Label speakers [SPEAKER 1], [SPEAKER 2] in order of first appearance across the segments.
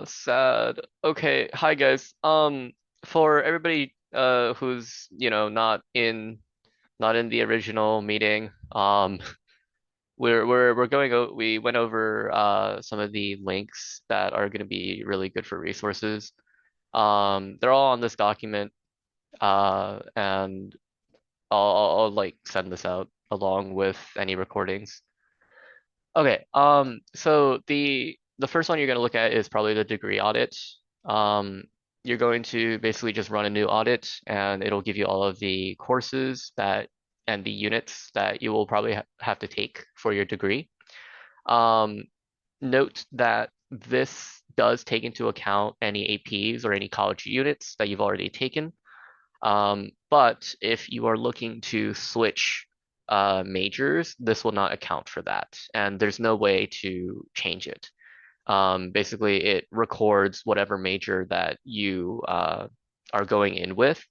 [SPEAKER 1] Sad. Okay, hi guys. For everybody who's, not in the original meeting, we're we went over some of the links that are going to be really good for resources. They're all on this document, and I'll like send this out along with any recordings. Okay, so the first one you're going to look at is probably the degree audit. Um, you're going to basically just run a new audit, and it'll give you all of the courses that and the units that you will probably have to take for your degree. Um, Note that this does take into account any APs or any college units that you've already taken. But if you are looking to switch majors, this will not account for that, and there's no way to change it. Basically, it records whatever major that you are going in with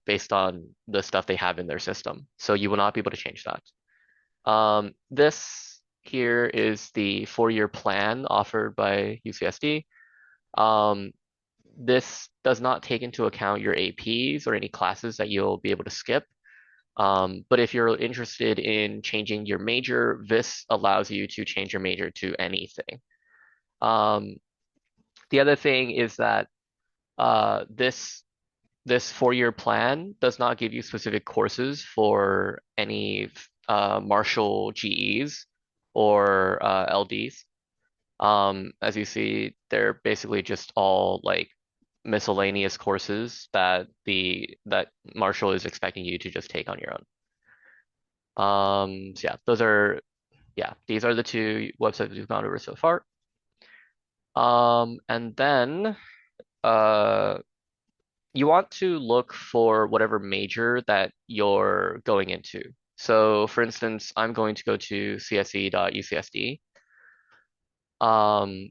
[SPEAKER 1] based on the stuff they have in their system. So you will not be able to change that. This here is the four-year plan offered by UCSD. Um, this does not take into account your APs or any classes that you'll be able to skip. But if you're interested in changing your major, this allows you to change your major to anything. Um, the other thing is that this four-year plan does not give you specific courses for any Marshall GEs or LDs. As you see, they're basically just all like miscellaneous courses that Marshall is expecting you to just take on your own. So these are the two websites we've gone over so far. And then uh you want to look for whatever major that you're going into. So for instance, I'm going to go to cse.ucsd. Um,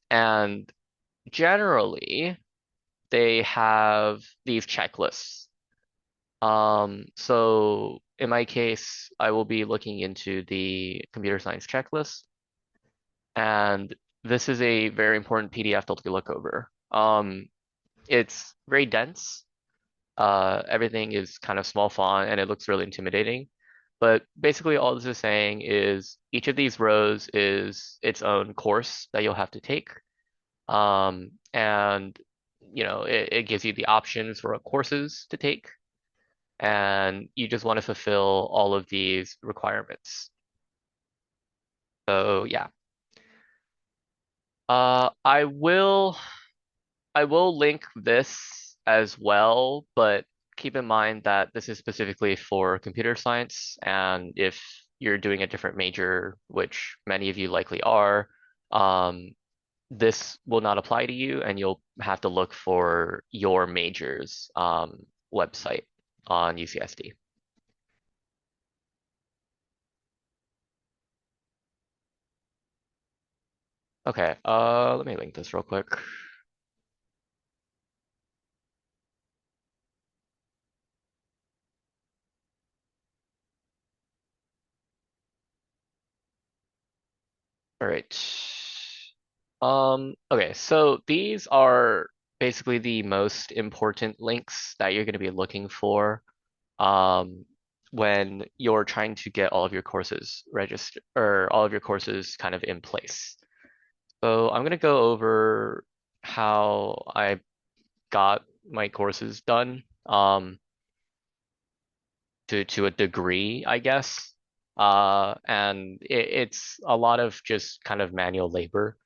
[SPEAKER 1] and generally they have these checklists. So in my case, I will be looking into the computer science checklist, and this is a very important PDF to look over. It's very dense. Everything is kind of small font and it looks really intimidating. But basically all this is saying is each of these rows is its own course that you'll have to take. And it gives you the options for what courses to take. And you just want to fulfill all of these requirements. So yeah. I will link this as well, but keep in mind that this is specifically for computer science, and if you're doing a different major, which many of you likely are, um, this will not apply to you, and you'll have to look for your major's website on UCSD. Okay, let me link this real quick. All right. Okay, so these are basically the most important links that you're going to be looking for um, when you're trying to get all of your courses registered or all of your courses kind of in place. So I'm going to go over how I got my courses done to a degree, I guess. And it's a lot of just kind of manual labor.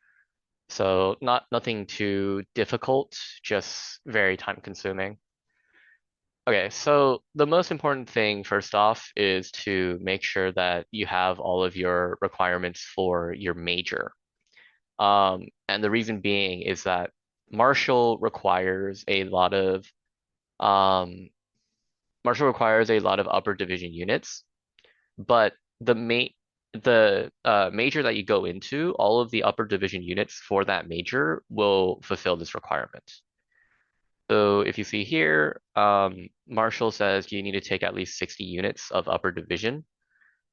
[SPEAKER 1] So nothing too difficult, just very time consuming. Okay, so the most important thing first off is to make sure that you have all of your requirements for your major. And the reason being is that Marshall requires a lot of um, Marshall requires a lot of upper division units, but the major that you go into, all of the upper division units for that major will fulfill this requirement. So if you see here, Marshall says you need to take at least 60 units of upper division.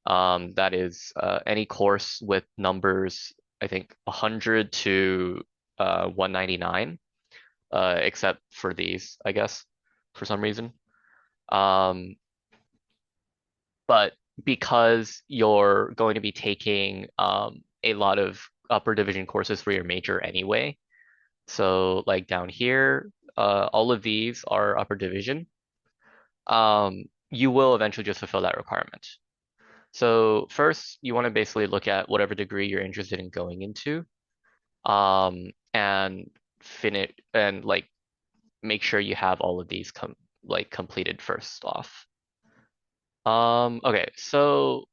[SPEAKER 1] That is any course with numbers, I think 100 to 199, except for these, I guess, for some reason. Um, but because you're going to be taking a lot of upper division courses for your major anyway, so like down here, all of these are upper division. You will eventually just fulfill that requirement. So first, you want to basically look at whatever degree you're interested in going into, and finish and like make sure you have all of these completed first off. Okay, so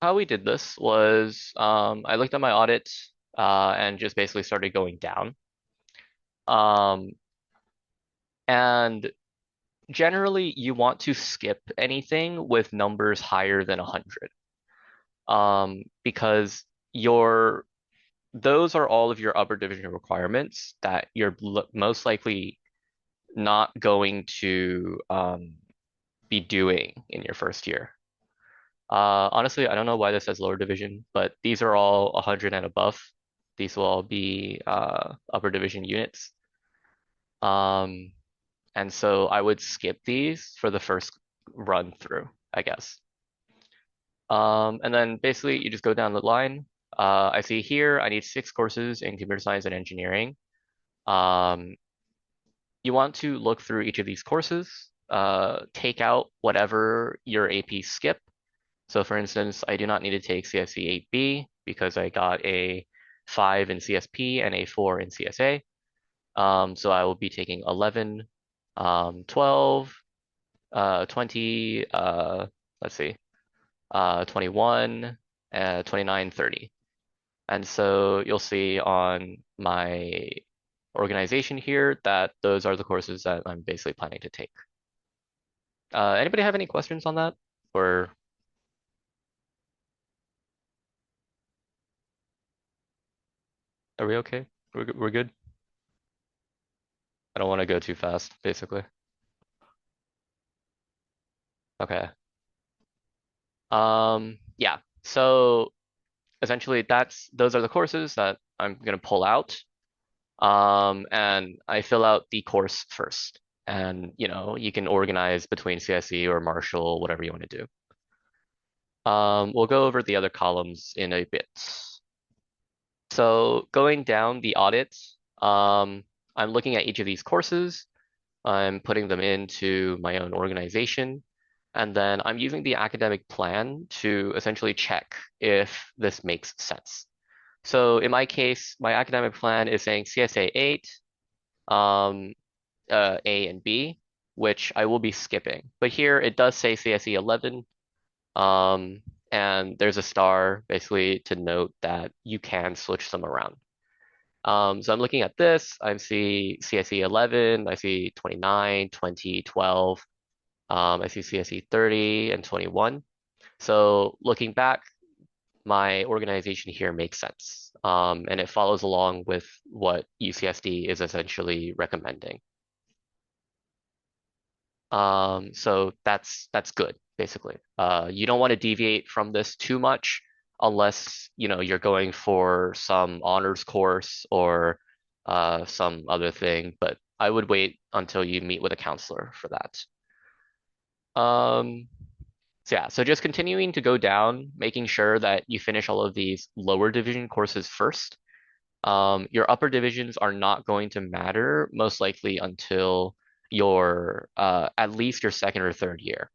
[SPEAKER 1] how we did this was I looked at my audit and just basically started going down. Um, and generally, you want to skip anything with numbers higher than 100, because your those are all of your upper division requirements that you're most likely not going to be doing in your first year. Honestly, I don't know why this says lower division, but these are all 100 and above. These will all be upper division units. Um, and so I would skip these for the first run through, I guess. And then basically you just go down the line. I see here I need 6 courses in computer science and engineering. Um, you want to look through each of these courses, take out whatever your AP skip. So for instance, I do not need to take CSC 8B because I got a 5 in CSP and a 4 in CSA. So I will be taking 11, 12, 20, let's see, 21, 29, 30. And so you'll see on my organization here that those are the courses that I'm basically planning to take. Anybody have any questions on that? Or are we okay? We're good? I don't want to go too fast, basically. Okay. Yeah. So essentially those are the courses that I'm gonna pull out. And I fill out the course first. And you can organize between CSE or Marshall, whatever you want to do. We'll go over the other columns in a bit. So going down the audit, I'm looking at each of these courses. I'm putting them into my own organization. And then I'm using the academic plan to essentially check if this makes sense. So in my case, my academic plan is saying CSA 8, um, A and B, which I will be skipping. But here it does say CSE 11, and there's a star basically to note that you can switch them around. So I'm looking at this, I see CSE 11, I see 29, 20, 12, I see CSE 30 and 21. So looking back, my organization here makes sense. And it follows along with what UCSD is essentially recommending. So that's good, basically. You don't want to deviate from this too much unless, you're going for some honors course or some other thing, but I would wait until you meet with a counselor for that. So yeah, so just continuing to go down, making sure that you finish all of these lower division courses first. Your upper divisions are not going to matter most likely until your at least your second or third year.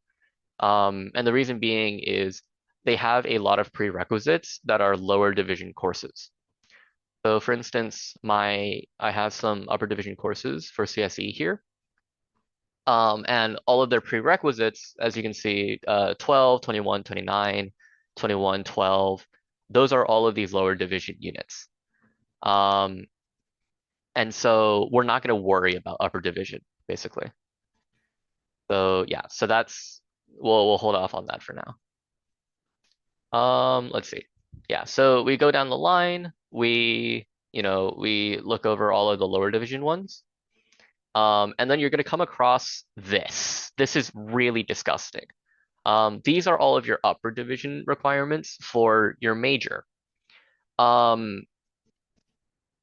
[SPEAKER 1] And the reason being is they have a lot of prerequisites that are lower division courses. So for instance, I have some upper division courses for CSE here. And all of their prerequisites, as you can see, 12, 21, 29, 21, 12, those are all of these lower division units. And so we're not going to worry about upper division, basically. So yeah, so we'll hold off on that for now. Let's see. Yeah, so we go down the line, we look over all of the lower division ones. And then you're going to come across this. This is really disgusting. These are all of your upper division requirements for your major. Um,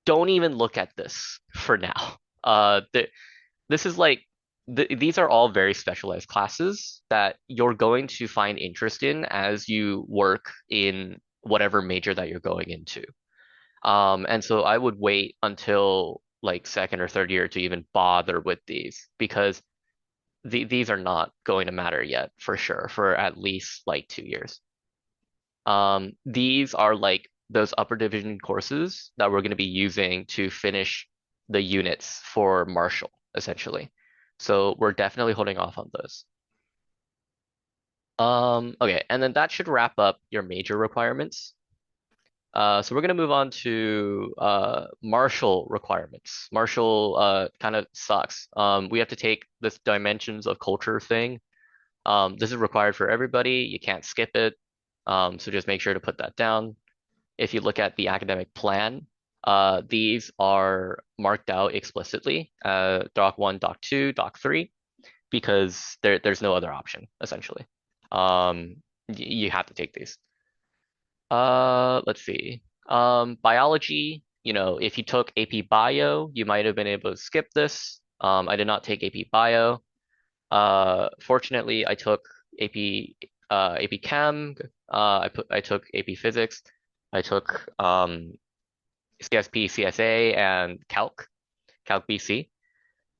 [SPEAKER 1] don't even look at this for now. This is like these are all very specialized classes that you're going to find interest in as you work in whatever major that you're going into. And so I would wait until like second or third year to even bother with these because these are not going to matter yet for sure for at least like 2 years. These are like those upper division courses that we're going to be using to finish the units for Marshall, essentially. So we're definitely holding off on those. Okay, and then that should wrap up your major requirements. So we're gonna move on to Marshall requirements. Marshall kind of sucks. We have to take this dimensions of culture thing. This is required for everybody. You can't skip it. So just make sure to put that down. If you look at the academic plan, these are marked out explicitly, Doc 1, Doc 2, Doc 3, because there's no other option, essentially. You have to take these. Let's see. Biology, if you took AP Bio, you might have been able to skip this. I did not take AP Bio. Fortunately, I took AP Chem. I took AP Physics. I took CSP, CSA, and Calc BC.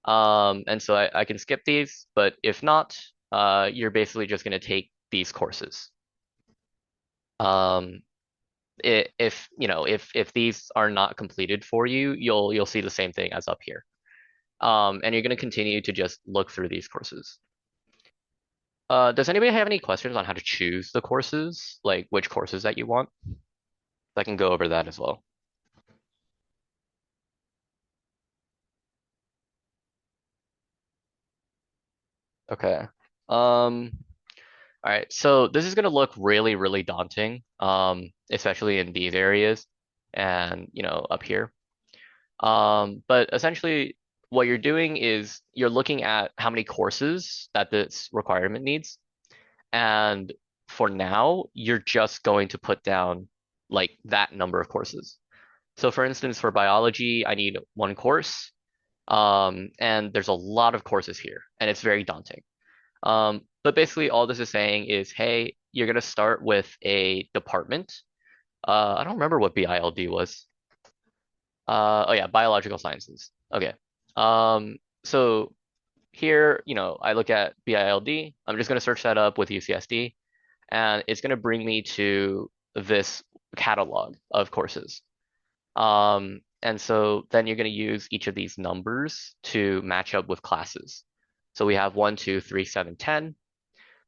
[SPEAKER 1] And so I can skip these, but if not, you're basically just going to take these courses. Um, if these are not completed for you, you'll see the same thing as up here. And you're going to continue to just look through these courses. Does anybody have any questions on how to choose the courses, like which courses that you want? I can go over that as well. Okay. Um, all right. So this is going to look really, really daunting, especially in these areas and, up here. But essentially, what you're doing is you're looking at how many courses that this requirement needs. And for now, you're just going to put down like that number of courses. So for instance, for biology, I need one course. And there's a lot of courses here, and it's very daunting. But basically, all this is saying is, hey, you're going to start with a department. I don't remember what BILD was. Oh yeah, biological sciences. Okay. So here, I look at BILD. I'm just going to search that up with UCSD, and it's going to bring me to this catalog of courses. And so then you're going to use each of these numbers to match up with classes. So we have 1, 2, 3, 7, 10.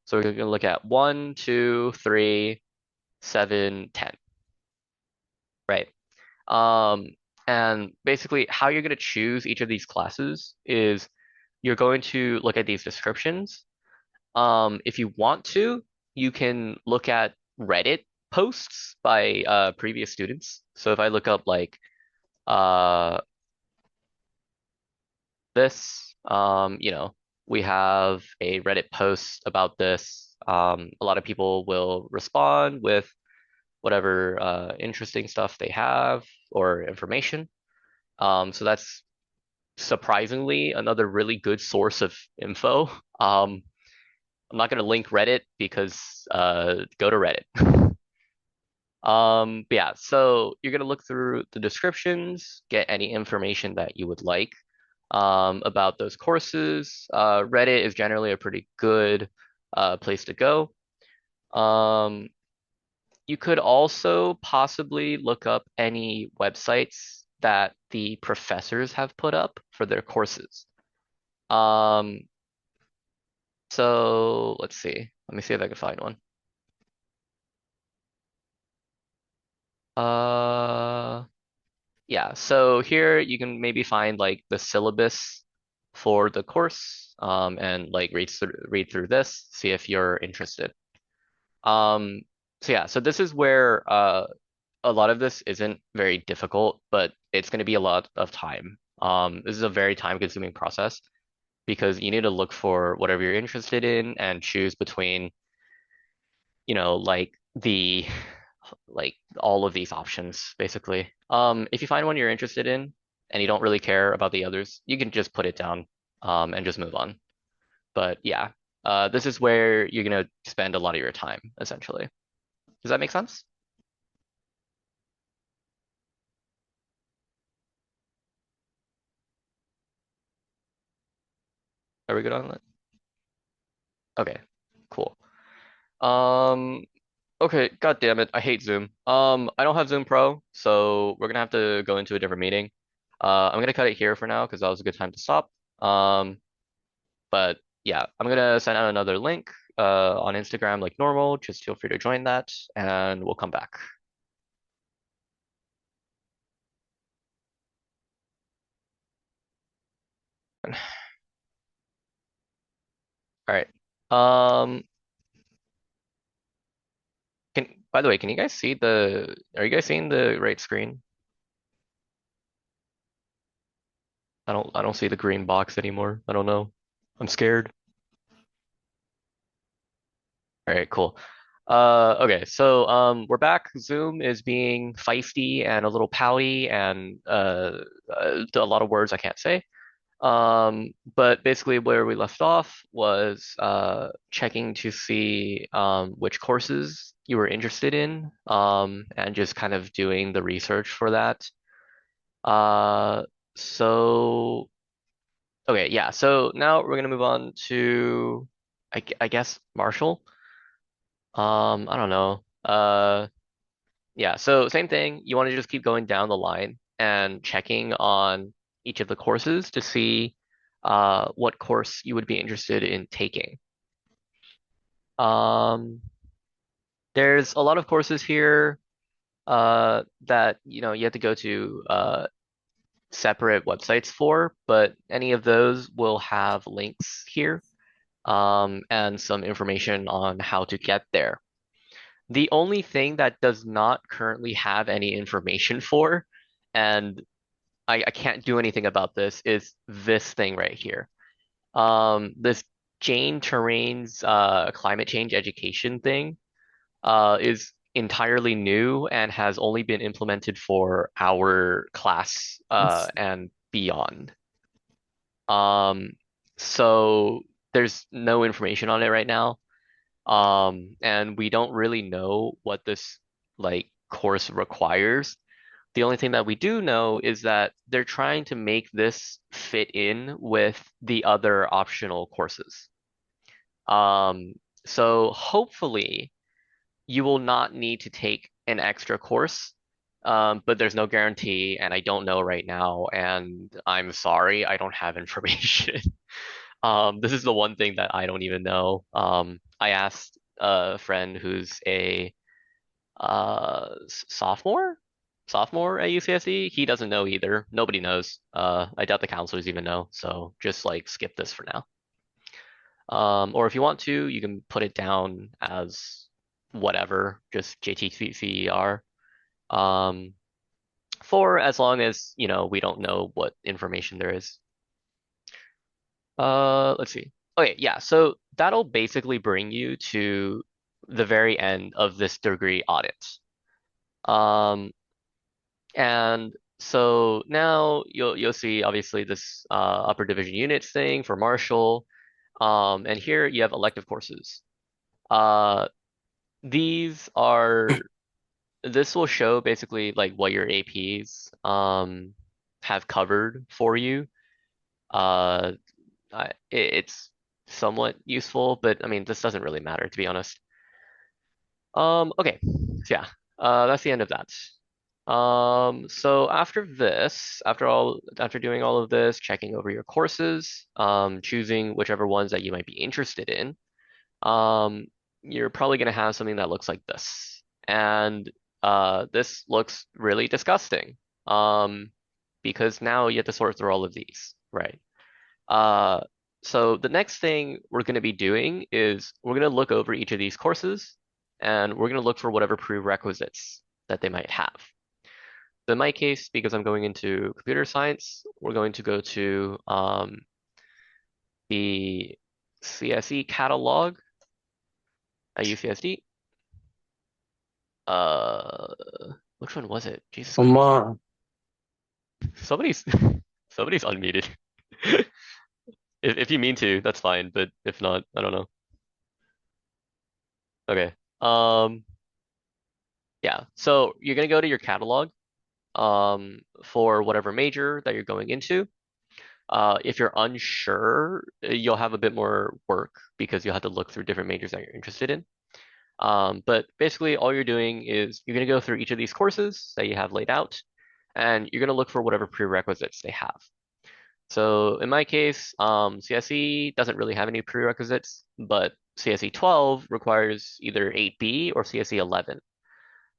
[SPEAKER 1] So we're going to look at 1, 2, 3, 7, 10, right? Um, and basically how you're going to choose each of these classes is you're going to look at these descriptions. If you want to, you can look at Reddit posts by previous students. So if I look up like uh, this, we have a Reddit post about this. A lot of people will respond with whatever interesting stuff they have or information. So that's surprisingly another really good source of info. I'm not going to link Reddit because go to Reddit. But yeah, so you're going to look through the descriptions, get any information that you would like about those courses. Reddit is generally a pretty good place to go. Um, you could also possibly look up any websites that the professors have put up for their courses. Um, so let's see. Let me see if I can find one. Uh, yeah, so here you can maybe find like the syllabus for the course, and like read through this, see if you're interested. Um, so yeah, so this is where a lot of this isn't very difficult, but it's going to be a lot of time. This is a very time-consuming process because you need to look for whatever you're interested in and choose between, like the like all of these options basically. If you find one you're interested in and you don't really care about the others, you can just put it down and just move on. But yeah, this is where you're gonna spend a lot of your time essentially. Does that make sense? Are we good on that? Okay, cool. Um, okay, God damn it, I hate Zoom. I don't have Zoom Pro, so we're gonna have to go into a different meeting. I'm gonna cut it here for now because that was a good time to stop. Um, but yeah, I'm gonna send out another link on Instagram like normal. Just feel free to join that, and we'll come back. All right. Um, by the way, can you guys see are you guys seeing the right screen? I don't see the green box anymore. I don't know. I'm scared. All right, cool. Okay, so we're back. Zoom is being feisty and a little pouty and a lot of words I can't say. But basically where we left off was checking to see which courses you were interested in and just kind of doing the research for that. Uh, so okay, yeah. So now we're gonna move on to I guess Marshall. I don't know. Yeah, so same thing. You want to just keep going down the line and checking on each of the courses to see what course you would be interested in taking. Um, there's a lot of courses here that you have to go to separate websites for, but any of those will have links here and some information on how to get there. The only thing that does not currently have any information for, and I can't do anything about this, is this thing right here. This Jane Terrain's climate change education thing is entirely new and has only been implemented for our class and beyond. Um, so there's no information on it right now. And we don't really know what this like course requires. The only thing that we do know is that they're trying to make this fit in with the other optional courses. Um, so hopefully you will not need to take an extra course. But there's no guarantee, and I don't know right now, and I'm sorry, I don't have information. This is the one thing that I don't even know. I asked a friend who's a sophomore at UCSD. He doesn't know either. Nobody knows. I doubt the counselors even know. So just like skip this for now. Or if you want to, you can put it down as whatever, just JTCCER. Um, for as long as, we don't know what information there is. Let's see. Okay, yeah, so that'll basically bring you to the very end of this degree audit. Um, and so now you'll see obviously this upper division units thing for Marshall. And here you have elective courses. Uh, these are this will show basically like what your APs have covered for you. Uh, it's somewhat useful, but I mean this doesn't really matter to be honest. Okay, so yeah, that's the end of that. So after this, after doing all of this, checking over your courses, choosing whichever ones that you might be interested in, um, you're probably gonna have something that looks like this. And this looks really disgusting. Because now you have to sort through all of these, right? Uh, so the next thing we're gonna be doing is we're gonna look over each of these courses and we're gonna look for whatever prerequisites that they might have. So in my case, because I'm going into computer science, we're going to go to the CSE catalog at UCSD. Uh, which one was it? Jesus Christ.
[SPEAKER 2] 엄마,
[SPEAKER 1] Somebody's somebody's unmuted. If you mean to, that's fine, but if not, I don't know. Okay. Yeah. So you're gonna go to your catalog, for whatever major that you're going into. If you're unsure, you'll have a bit more work because you'll have to look through different majors that you're interested in. But basically, all you're doing is you're going to go through each of these courses that you have laid out, and you're going to look for whatever prerequisites they have. So in my case, CSE doesn't really have any prerequisites, but CSE 12 requires either 8B or CSE 11.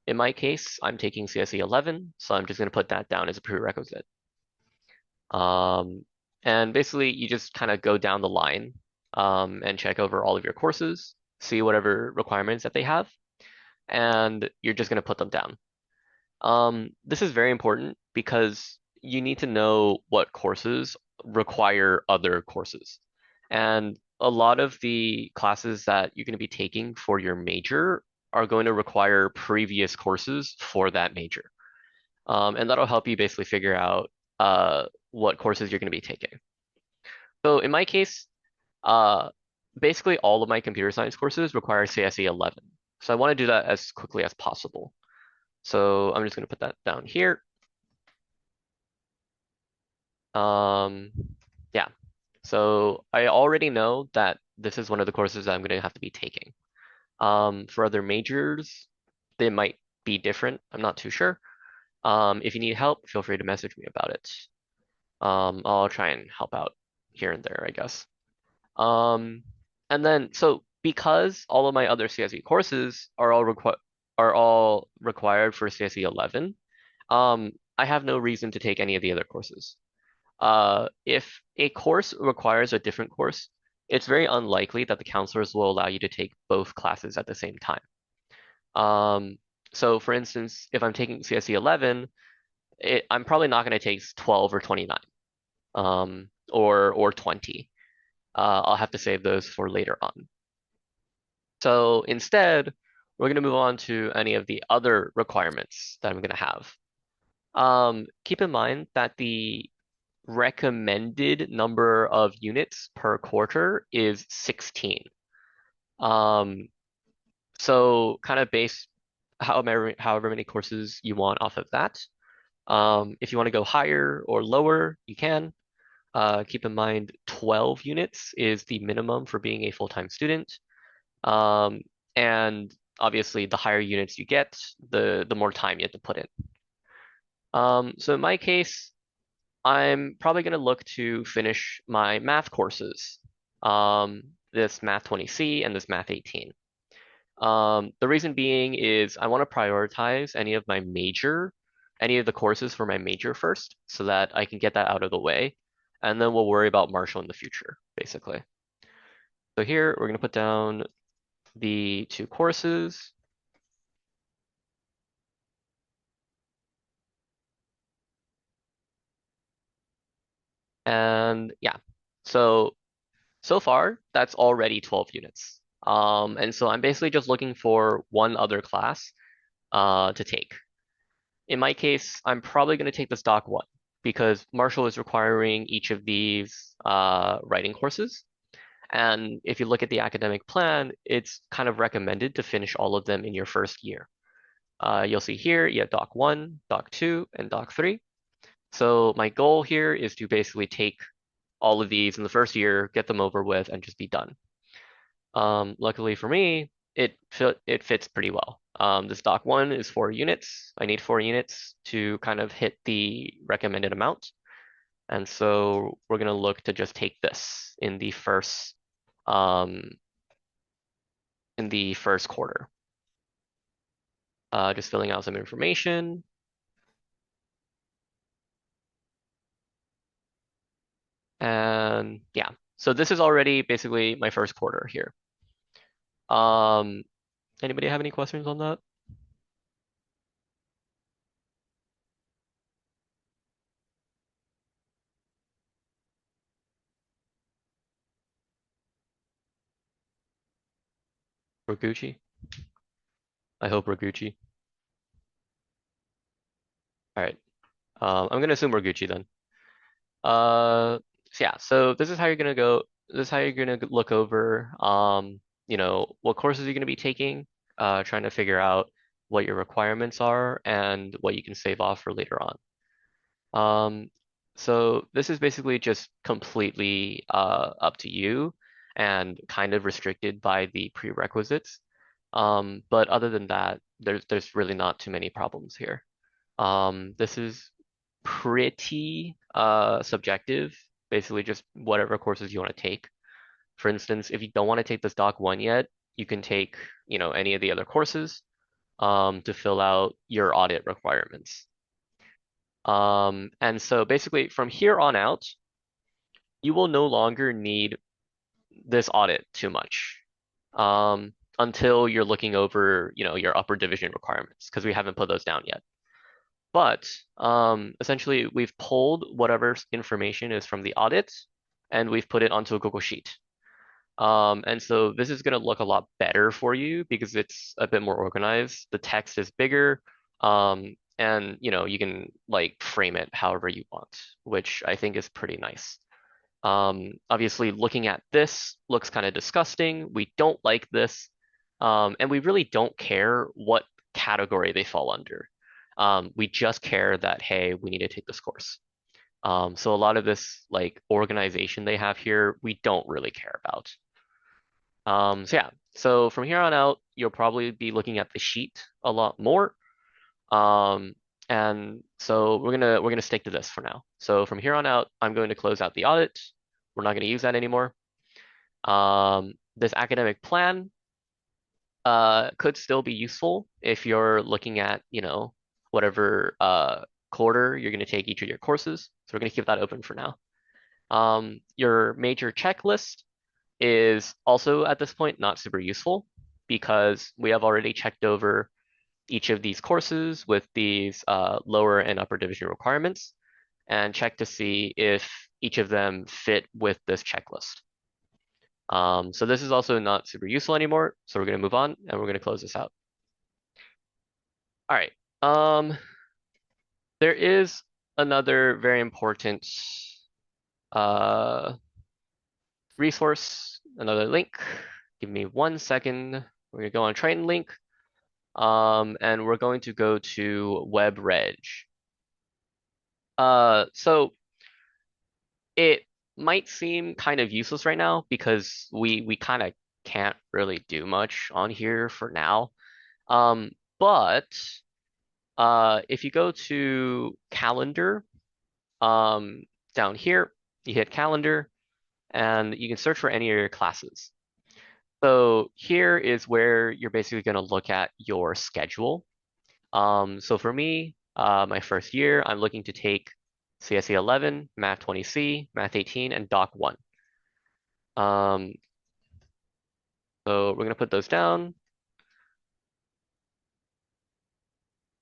[SPEAKER 1] In my case, I'm taking CSE 11, so I'm just going to put that down as a prerequisite. Um, and basically, you just kind of go down the line, and check over all of your courses, see whatever requirements that they have, and you're just going to put them down. This is very important because you need to know what courses require other courses. And a lot of the classes that you're going to be taking for your major are going to require previous courses for that major. And that'll help you basically figure out what courses you're going to be taking. So in my case, uh, basically all of my computer science courses require CSE 11. So I want to do that as quickly as possible. So I'm just going to put that down here. Um, yeah. So I already know that this is one of the courses that I'm going to have to be taking. For other majors, they might be different. I'm not too sure. If you need help, feel free to message me about it. I'll try and help out here and there, I guess. Um, and then so because all of my other CSE courses are all required for CSE 11, I have no reason to take any of the other courses. If a course requires a different course, it's very unlikely that the counselors will allow you to take both classes at the same time. Um, so for instance, if I'm taking CSE 11, I'm probably not going to take 12 or 29, or 20. I'll have to save those for later on. So instead, we're going to move on to any of the other requirements that I'm going to have. Keep in mind that the recommended number of units per quarter is 16. Um, so kind of base however many courses you want off of that. If you want to go higher or lower, you can. Keep in mind 12 units is the minimum for being a full-time student. Um, and obviously the higher units you get, the more time you have to put in. So in my case, I'm probably going to look to finish my math courses, this Math 20C and this Math 18. The reason being is I want to prioritize any of the courses for my major first, so that I can get that out of the way, and then we'll worry about Marshall in the future, basically. So here we're going to put down the two courses, and yeah. So far, that's already 12 units. And so I'm basically just looking for one other class to take. In my case, I'm probably going to take the stock one because Marshall is requiring each of these writing courses. And if you look at the academic plan, it's kind of recommended to finish all of them in your first year. You'll see here you have Doc 1, Doc 2, and Doc 3. So my goal here is to basically take all of these in the first year, get them over with, and just be done. Luckily for me, it fits pretty well. The stock one is 4 units. I need 4 units to kind of hit the recommended amount. And so we're gonna look to just take this um, in the first quarter. Just filling out some information. And yeah, so this is already basically my first quarter here. Um, Anybody have any questions on that? Roguchi? I hope Roguchi. All right. I'm gonna assume we're Gucci then. So yeah, so this is how you're gonna go. This is how you're gonna look over, what courses you're gonna be taking, trying to figure out what your requirements are and what you can save off for later on. Um, so this is basically just completely up to you and kind of restricted by the prerequisites. But other than that, there's really not too many problems here. This is pretty subjective, basically just whatever courses you want to take. For instance, if you don't want to take this Doc 1 yet, you can take, any of the other courses to fill out your audit requirements. And so basically from here on out, you will no longer need this audit too much until you're looking over, your upper division requirements because we haven't put those down yet. But essentially, we've pulled whatever information is from the audit and we've put it onto a Google Sheet. And so this is going to look a lot better for you because it's a bit more organized. The text is bigger, and you can like frame it however you want, which I think is pretty nice. Obviously, looking at this looks kind of disgusting. We don't like this, and we really don't care what category they fall under. We just care that, hey, we need to take this course. So a lot of this like organization they have here, we don't really care about. So yeah, so from here on out, you'll probably be looking at the sheet a lot more. Um, and so we're gonna stick to this for now. So from here on out, I'm going to close out the audit. We're not going to use that anymore. This academic plan could still be useful if you're looking at, whatever quarter you're going to take each of your courses. So we're going to keep that open for now. Your major checklist is also at this point not super useful because we have already checked over each of these courses with these lower and upper division requirements and check to see if each of them fit with this checklist. So this is also not super useful anymore. So we're going to move on and we're going to close this out. All right. There is another very important uh, resource, another link. Give me 1 second. We're going to go on train link. And we're going to go to WebReg. So it might seem kind of useless right now because we kind of can't really do much on here for now. But if you go to calendar, down here, you hit calendar and you can search for any of your classes. So here is where you're basically going to look at your schedule. So for me, my first year, I'm looking to take CSE 11, Math 20C, Math 18, and Doc 1. Um, so we're going to put those down.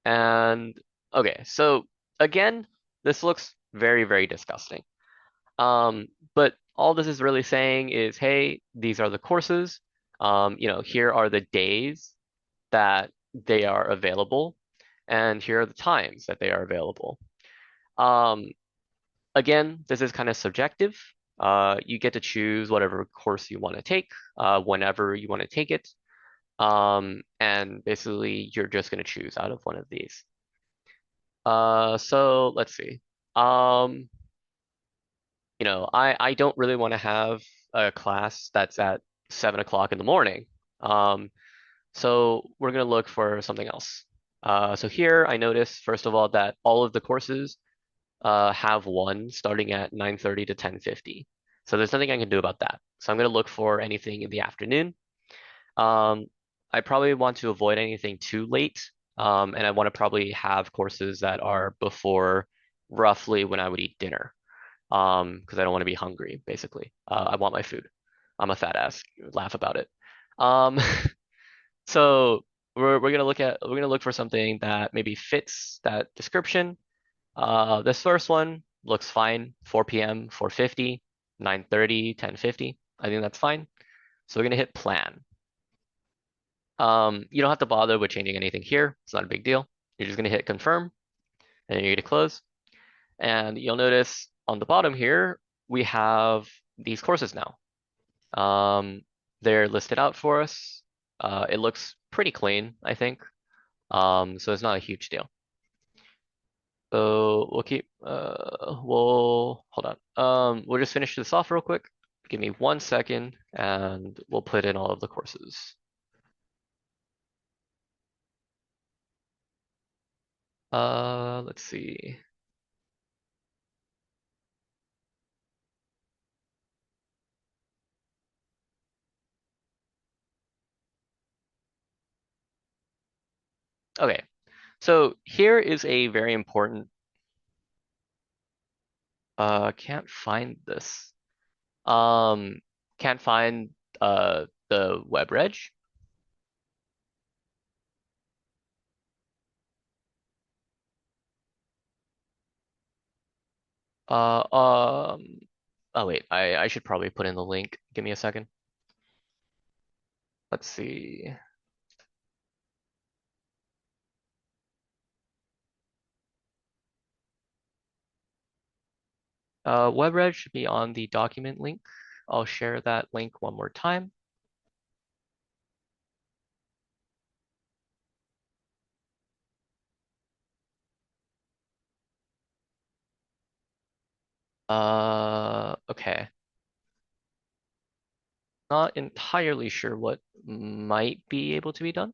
[SPEAKER 1] And okay, so again, this looks very, very disgusting. But all this is really saying is, hey, these are the courses. Here are the days that they are available, and here are the times that they are available. Um, Again, this is kind of subjective. You get to choose whatever course you want to take, whenever you want to take it. And basically, you're just going to choose out of one of these. So let's see. Um, I don't really want to have a class that's at 7 o'clock in the morning. So we're going to look for something else. So here I notice, first of all, that all of the courses have one starting at 9:30 to 10:50. So there's nothing I can do about that. So I'm going to look for anything in the afternoon. Um, I probably want to avoid anything too late. And I want to probably have courses that are before roughly when I would eat dinner. Because I don't want to be hungry, basically. I want my food. I'm a fat ass. Laugh about it. Um, so we're gonna look for something that maybe fits that description. This first one looks fine. 4 p.m., 4:50, 9:30, 10:50. I think that's fine. So we're gonna hit plan. You don't have to bother with changing anything here. It's not a big deal. You're just gonna hit confirm. And then you're gonna close. And you'll notice on the bottom here, we have these courses now. Um, they're listed out for us. It looks pretty clean, I think. So it's not a huge deal. So we'll hold on. We'll just finish this off real quick. Give me 1 second and we'll put in all of the courses. Let's see. Okay, so here is a very important, can't find this. Um, can't find, the web reg. Uh, um, oh wait, I should probably put in the link. Give me a second. Let's see. WebReg should be on the document link. I'll share that link one more time. Okay. Not entirely sure what might be able to be done.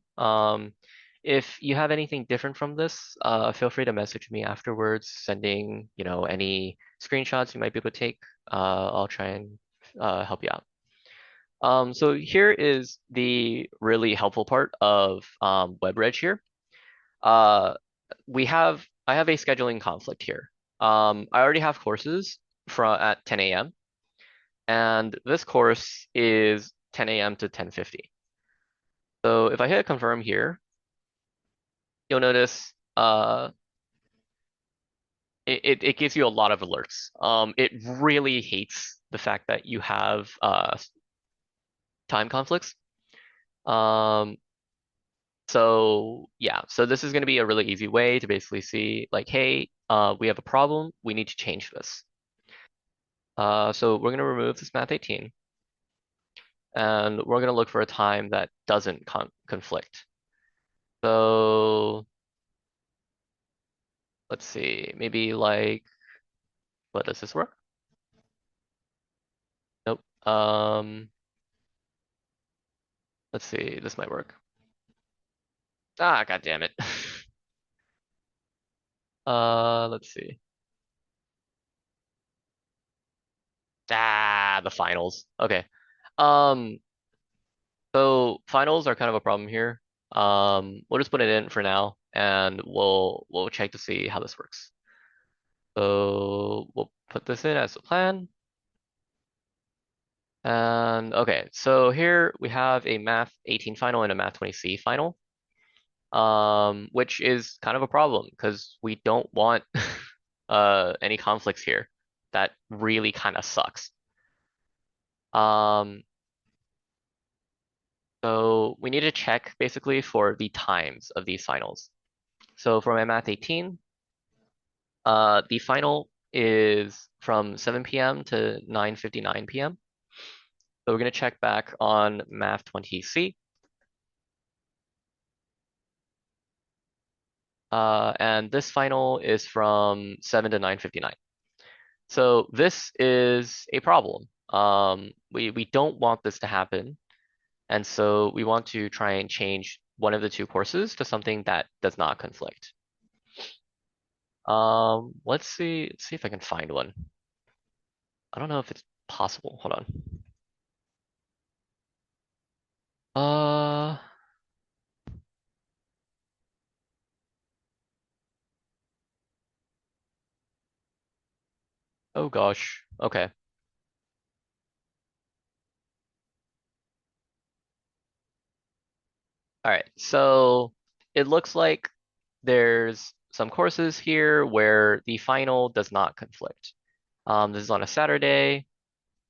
[SPEAKER 1] If you have anything different from this, feel free to message me afterwards, sending, any screenshots you might be able to take. I'll try and help you out. So here is the really helpful part of WebReg here. Uh, I have a scheduling conflict here. I already have courses at 10 a.m. and this course is 10 a.m. to 10:50. So if I hit confirm here, you'll notice it gives you a lot of alerts. It really hates the fact that you have time conflicts. Um, so yeah, so this is going to be a really easy way to basically see like, hey, we have a problem. We need to change this. So we're going to remove this math 18 and we're going to look for a time that doesn't conflict. So let's see, maybe like, what does this work? Nope. Let's see, this might work. Ah, god damn it. Let's see. Ah, the finals. Okay. Um, so finals are kind of a problem here. We'll just put it in for now and we'll check to see how this works. So we'll put this in as a plan. And okay, so here we have a Math 18 final and a Math 20C final, which is kind of a problem because we don't want any conflicts here. That really kind of sucks. Um, so we need to check basically for the times of these finals. So for my Math 18, the final is from 7 p.m. to 9:59 p.m. So we're going to check back on Math 20C. And this final is from 7 to 9:59. So this is a problem. We don't want this to happen. And so we want to try and change one of the two courses to something that does not conflict. Let's see if I can find one. I don't know if it's possible. Hold on. Uh, oh gosh. Okay. All right. So it looks like there's some courses here where the final does not conflict. This is on a Saturday.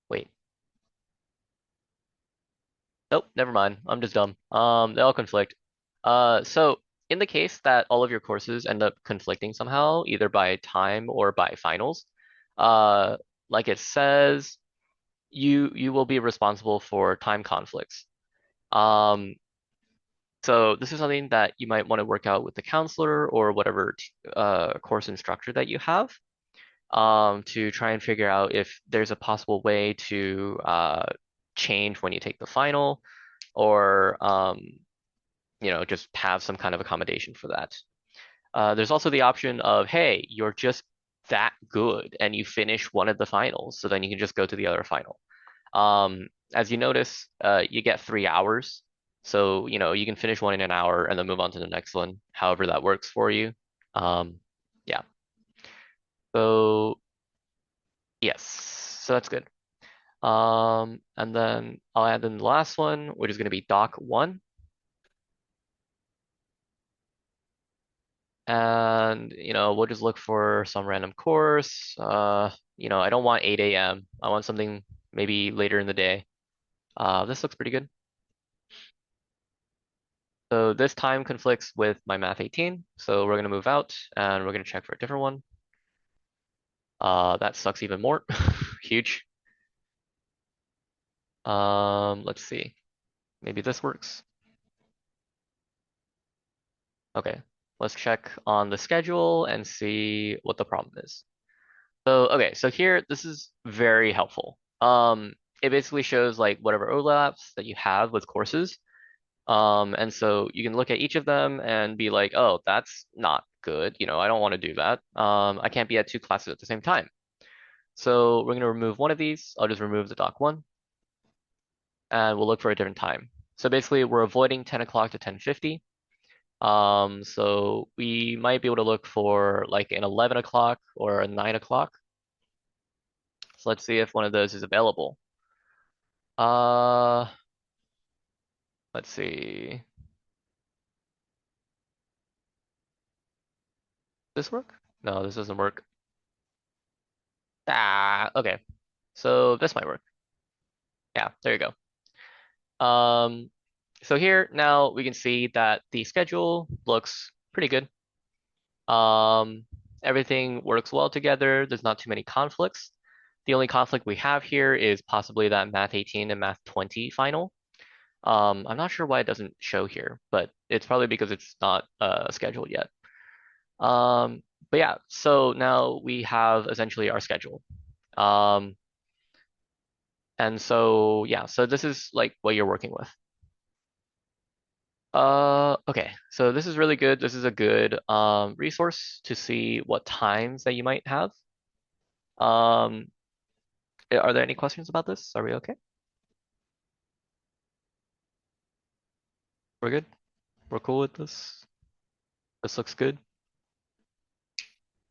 [SPEAKER 1] Wait. Nope, never mind. I'm just dumb. They all conflict. So in the case that all of your courses end up conflicting somehow, either by time or by finals, uh, like it says, you will be responsible for time conflicts. Um, so this is something that you might want to work out with the counselor or whatever course instructor that you have, to try and figure out if there's a possible way to change when you take the final, or just have some kind of accommodation for that. There's also the option of, hey, you're just that good and you finish one of the finals, so then you can just go to the other final. As you notice, you get 3 hours. So, you can finish one in an hour and then move on to the next one, however that works for you. Um, yeah. So, yes. So that's good. And then I'll add in the last one, which is going to be Doc 1. And, we'll just look for some random course. I don't want 8 a.m. I want something maybe later in the day. This looks pretty good. So this time conflicts with my Math 18. So we're going to move out and we're going to check for a different one. That sucks even more. Huge. Let's see. Maybe this works. Okay. Let's check on the schedule and see what the problem is. So here, this is very helpful. It basically shows like whatever overlaps that you have with courses. And so you can look at each of them and be like, oh, that's not good. I don't want to do that. I can't be at two classes at the same time. So we're going to remove one of these. I'll just remove the doc one and we'll look for a different time. So basically we're avoiding 10 o'clock to 10:50. So we might be able to look for like an 11 o'clock or a 9 o'clock. So let's see if one of those is available. Uh, let's see. This work? No, this doesn't work. Okay. So this might work. Yeah, there you go. So here now we can see that the schedule looks pretty good. Um, Everything works well together. There's not too many conflicts. The only conflict we have here is possibly that Math 18 and Math 20 final. I'm not sure why it doesn't show here, but it's probably because it's not scheduled yet. Um, but yeah, so now we have essentially our schedule. Um, and so yeah, so this is like what you're working with. Okay, so this is really good. This is a good resource to see what times that you might have. Um, are there any questions about this? Are we okay? We're good? We're cool with this? This looks good?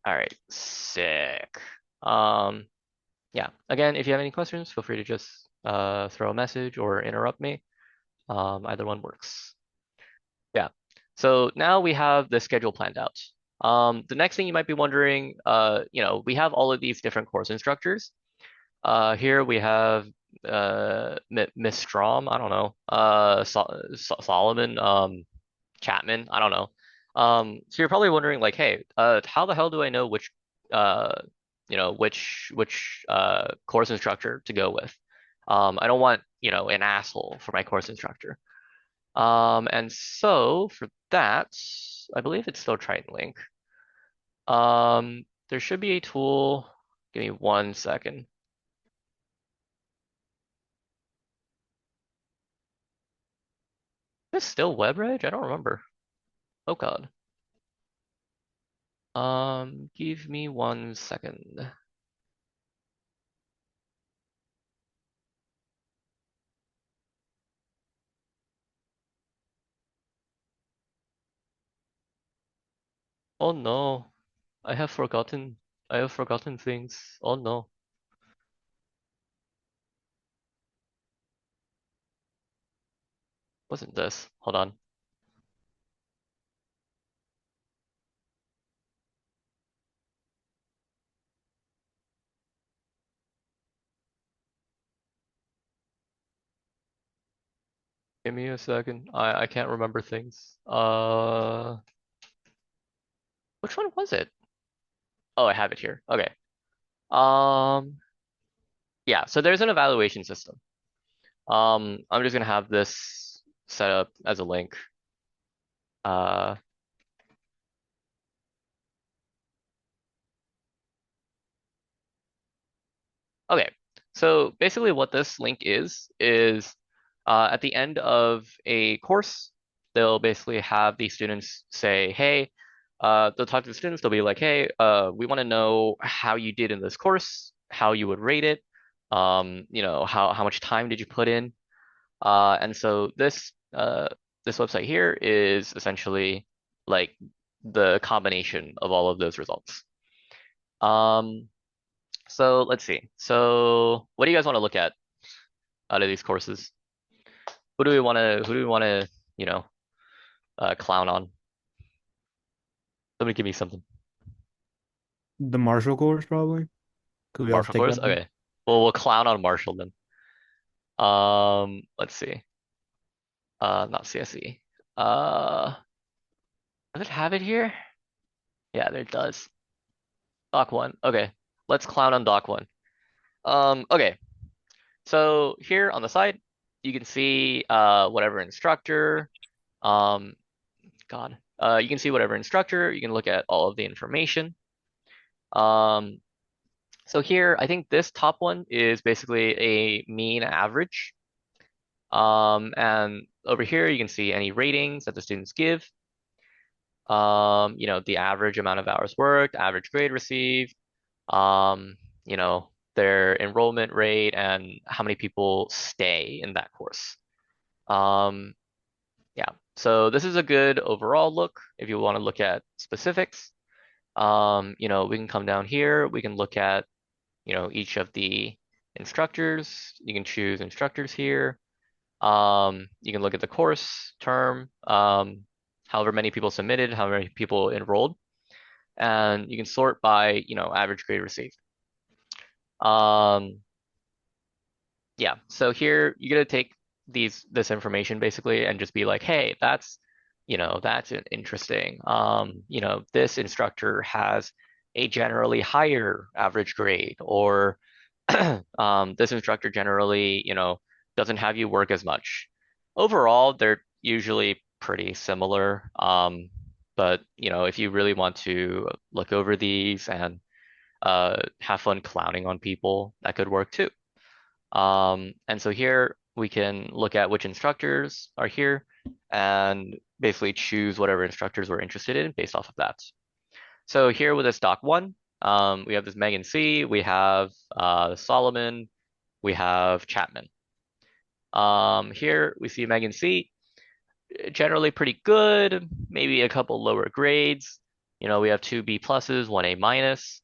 [SPEAKER 1] All right, sick. Um, yeah, again, if you have any questions, feel free to just throw a message or interrupt me. Either one works. Yeah. So now we have the schedule planned out. The next thing you might be wondering, we have all of these different course instructors. Here we have Miss Strom, I don't know, Solomon, Chapman, I don't know. So you're probably wondering like, hey, how the hell do I know uh, which course instructor to go with? I don't want, an asshole for my course instructor. And so for that, I believe it's still Triton Link. There should be a tool. Give me 1 second. Is this still WebReg? I don't remember. Oh God. Give me 1 second. Oh no, I have forgotten. I have forgotten things. Oh no, wasn't this? Hold on. Give me a second. I can't remember things. Which one was it? Oh, I have it here. Okay. Um, yeah, so there's an evaluation system. I'm just gonna have this set up as a link. Uh, okay. So basically what this link is at the end of a course, they'll basically have the students say, hey, they'll talk to the students, they'll be like, hey, we want to know how you did in this course, how you would rate it, how much time did you put in? And so this website here is essentially like the combination of all of those results. Um, so let's see. So what do you guys want to look at out of these courses? Who do we want to, you know, clown on? Somebody give me something.
[SPEAKER 2] The Marshall course probably, because we also
[SPEAKER 1] Marshall
[SPEAKER 2] take
[SPEAKER 1] course?
[SPEAKER 2] that one.
[SPEAKER 1] Okay. Well, we'll clown on Marshall then. Let's see. Not CSE. Does it have it here? Yeah, there it does. Doc 1. Okay. Let's clown on Doc 1. Okay. So here on the side, you can see whatever instructor. Um, God. You can see whatever instructor. You can look at all of the information. Um, so here, I think this top one is basically a mean average. And over here, you can see any ratings that the students give. The average amount of hours worked, average grade received, um, their enrollment rate, and how many people stay in that course. Um, yeah, so this is a good overall look if you want to look at specifics. We can come down here, we can look at, each of the instructors. You can choose instructors here. You can look at the course term, however many people submitted, how many people enrolled, and you can sort by, average grade received. Um, yeah, so here you gotta take this information basically and just be like, hey, that's interesting. This instructor has a generally higher average grade, or this instructor generally, doesn't have you work as much. Overall, they're usually pretty similar. But if you really want to look over these and have fun clowning on people, that could work too. And so here we can look at which instructors are here and basically choose whatever instructors we're interested in based off of that. So here with this doc one, we have this Megan C, we have Solomon, we have Chapman. Here we see Megan C, generally pretty good, maybe a couple lower grades. We have two B pluses, one A minus.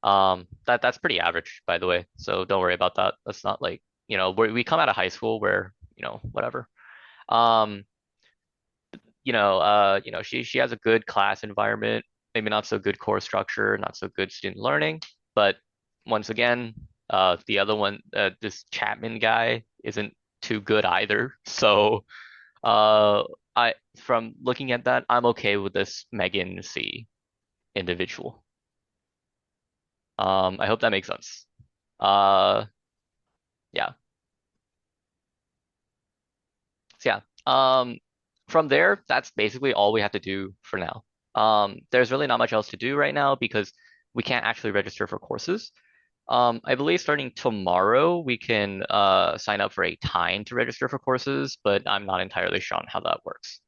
[SPEAKER 1] That's pretty average, by the way. So don't worry about that. That's not like, we come out of high school where, whatever. Um, she has a good class environment, maybe not so good course structure, not so good student learning, but once again, the other one, this Chapman guy isn't too good either. So, uh, from looking at that, I'm okay with this Megan C individual. I hope that makes sense. Uh, yeah. So yeah, from there, that's basically all we have to do for now. There's really not much else to do right now because we can't actually register for courses. I believe starting tomorrow, we can sign up for a time to register for courses, but I'm not entirely sure on how that works.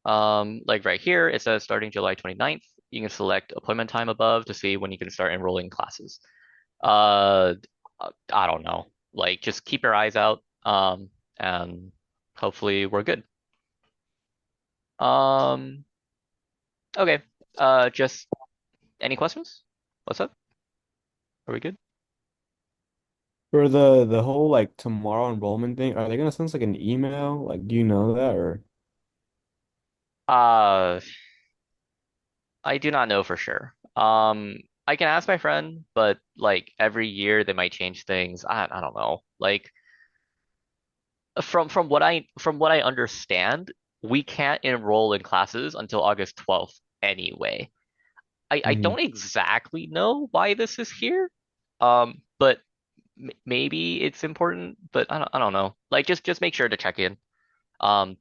[SPEAKER 1] Like right here, it says starting July 29th. You can select appointment time above to see when you can start enrolling classes. Uh, I don't know. Like, just keep your eyes out, and hopefully we're good. Um, okay. Just any questions? What's up? Are we good?
[SPEAKER 2] For the whole like tomorrow enrollment thing, are they gonna send us like an email? Like, do you know that or?
[SPEAKER 1] Uh, I do not know for sure. I can ask my friend, but like every year they might change things. I don't know. Like, From what I understand, we can't enroll in classes until August 12th anyway. I
[SPEAKER 2] Hmm.
[SPEAKER 1] don't exactly know why this is here. But maybe it's important, but I don't know. Like just make sure to check in.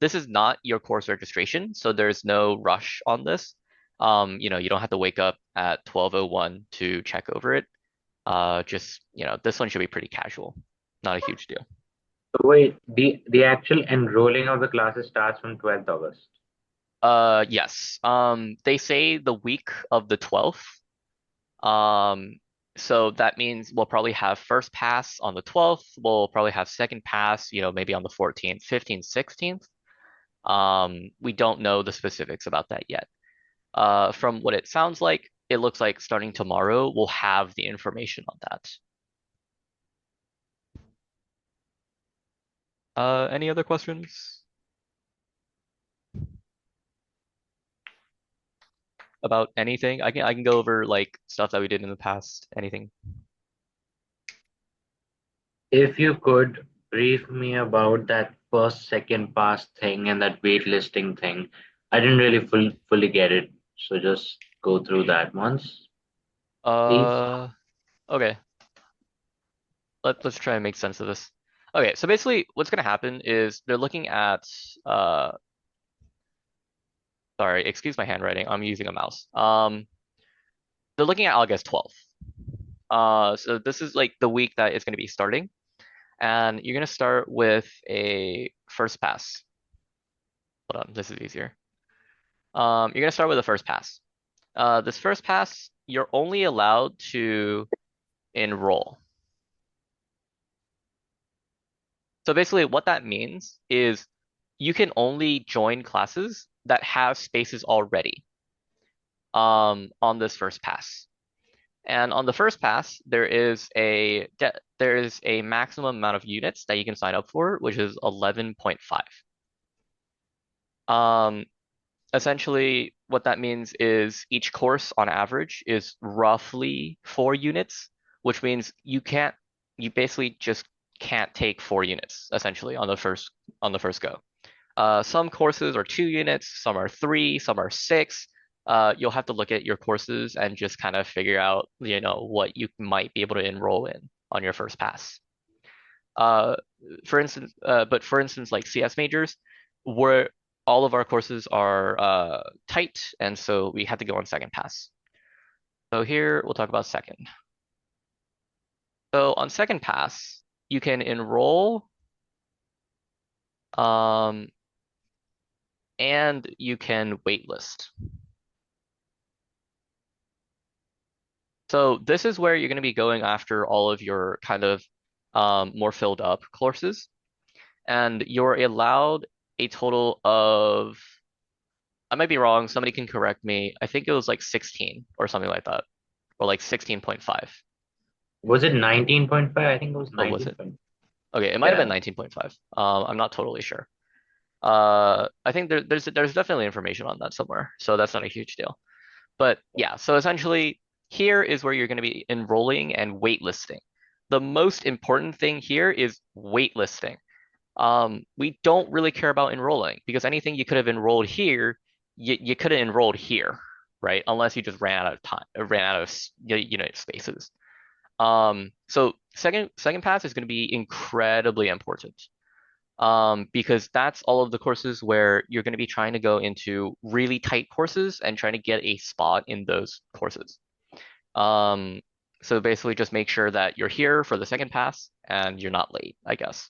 [SPEAKER 1] This is not your course registration, so there's no rush on this. You don't have to wake up at 12:01 to check over it. Just, this one should be pretty casual. Not a huge deal.
[SPEAKER 3] So wait, the actual enrolling of the classes starts from 12th August.
[SPEAKER 1] Yes. They say the week of the 12th. Um, so that means we'll probably have first pass on the 12th. We'll probably have second pass, maybe on the 14th, 15th, 16th. We don't know the specifics about that yet. From what it sounds like, it looks like starting tomorrow, we'll have the information on that. Any other questions about anything? I can go over like stuff that we did in the past. Anything?
[SPEAKER 3] If you could brief me about that first second pass thing and that waitlisting thing, I didn't really fully get it. So just go through that once, please.
[SPEAKER 1] Uh, okay. Let's try and make sense of this. Okay, so basically what's gonna happen is they're looking at uh sorry, excuse my handwriting. I'm using a mouse. They're looking at August 12th. So this is like the week that it's gonna be starting, and you're gonna start with a first pass. Hold on, this is easier. You're gonna start with a first pass. This first pass, you're only allowed to enroll. So basically, what that means is you can only join classes that have spaces already on this first pass. And on the first pass, there is a maximum amount of units that you can sign up for, which is 11.5. Um, Essentially, what that means is each course on average is roughly 4 units, which means you basically just can't take 4 units essentially on the first go. Some courses are 2 units, some are three, some are six. You'll have to look at your courses and just kind of figure out, what you might be able to enroll in on your first pass. Uh, but for instance, like CS majors, where all of our courses are tight, and so we had to go on second pass. So here we'll talk about second. So on second pass, you can enroll um, and you can waitlist. So this is where you're going to be going after all of your kind of more filled up courses, and you're allowed a total of, I might be wrong, somebody can correct me. I think it was like 16 or something like that, or like 16.5.
[SPEAKER 3] Was it 19.5? I think it was
[SPEAKER 1] Oh, was it?
[SPEAKER 3] 19.
[SPEAKER 1] Okay, it might have been
[SPEAKER 3] Yeah.
[SPEAKER 1] 19.5. I'm not totally sure. I think there's definitely information on that somewhere, so that's not a huge deal. But yeah, so essentially here is where you're going to be enrolling and waitlisting. The most important thing here is waitlisting. We don't really care about enrolling because anything you could have enrolled here, you could have enrolled here, right? Unless you just ran out of time, ran out of spaces. So second pass is going to be incredibly important. Because that's all of the courses where you're going to be trying to go into really tight courses and trying to get a spot in those courses. Um, so basically just make sure that you're here for the second pass and you're not late, I guess.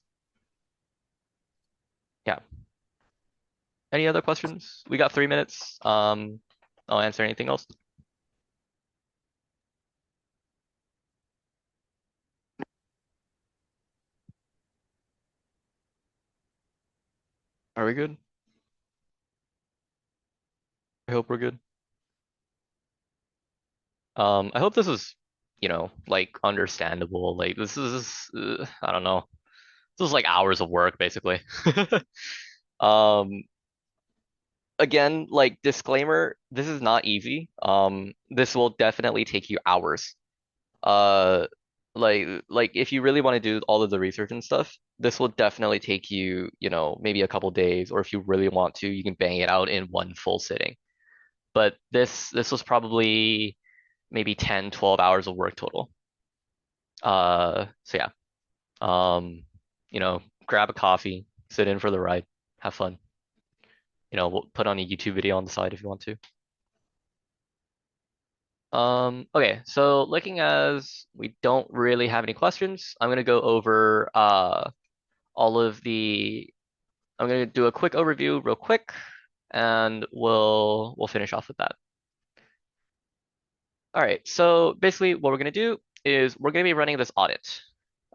[SPEAKER 1] Yeah. Any other questions? We got 3 minutes. I'll answer anything else. Are we good? I hope we're good. I hope this is, like understandable. Like this is, I don't know. This is like hours of work basically. Um, Again, like disclaimer, this is not easy. This will definitely take you hours. Uh, Like if you really want to do all of the research and stuff, this will definitely take you, maybe a couple days, or if you really want to, you can bang it out in one full sitting. But this was probably maybe 10, 12 hours of work total. So yeah. Grab a coffee, sit in for the ride, have fun. We'll put on a YouTube video on the side if you want to. Okay, so looking as we don't really have any questions, I'm gonna go over all of the I'm gonna do a quick overview real quick, and we'll finish off with that. All right, so basically what we're gonna do is we're gonna be running this audit.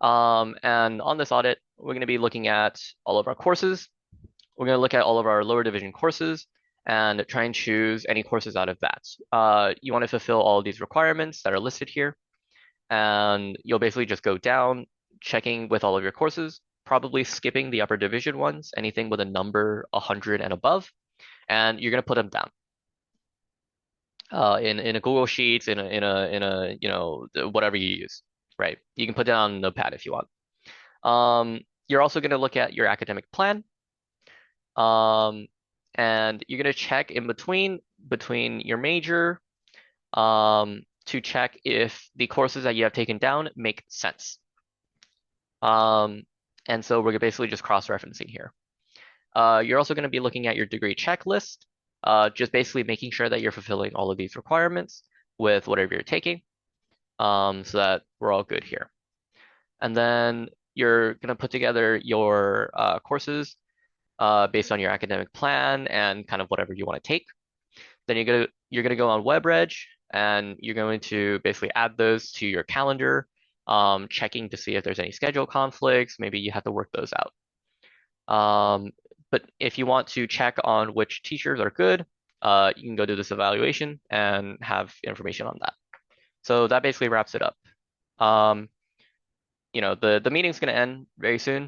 [SPEAKER 1] And on this audit, we're gonna be looking at all of our courses. We're gonna look at all of our lower division courses and try and choose any courses out of that. You want to fulfill all of these requirements that are listed here, and you'll basically just go down, checking with all of your courses, probably skipping the upper division ones, anything with a number 100 and above, and you're gonna put them down. In a Google Sheets, in a whatever you use, right? You can put it on Notepad if you want. You're also going to look at your academic plan, um, and you're going to check in between your major, to check if the courses that you have taken down make sense. And so we're basically just cross-referencing here. You're also going to be looking at your degree checklist, just basically making sure that you're fulfilling all of these requirements with whatever you're taking, so that we're all good here. And then you're going to put together your courses based on your academic plan and kind of whatever you want to take. Then you're gonna go on WebReg, and you're going to basically add those to your calendar, checking to see if there's any schedule conflicts. Maybe you have to work those out. But if you want to check on which teachers are good, you can go do this evaluation and have information on that. So that basically wraps it up. The meeting's going to end very soon.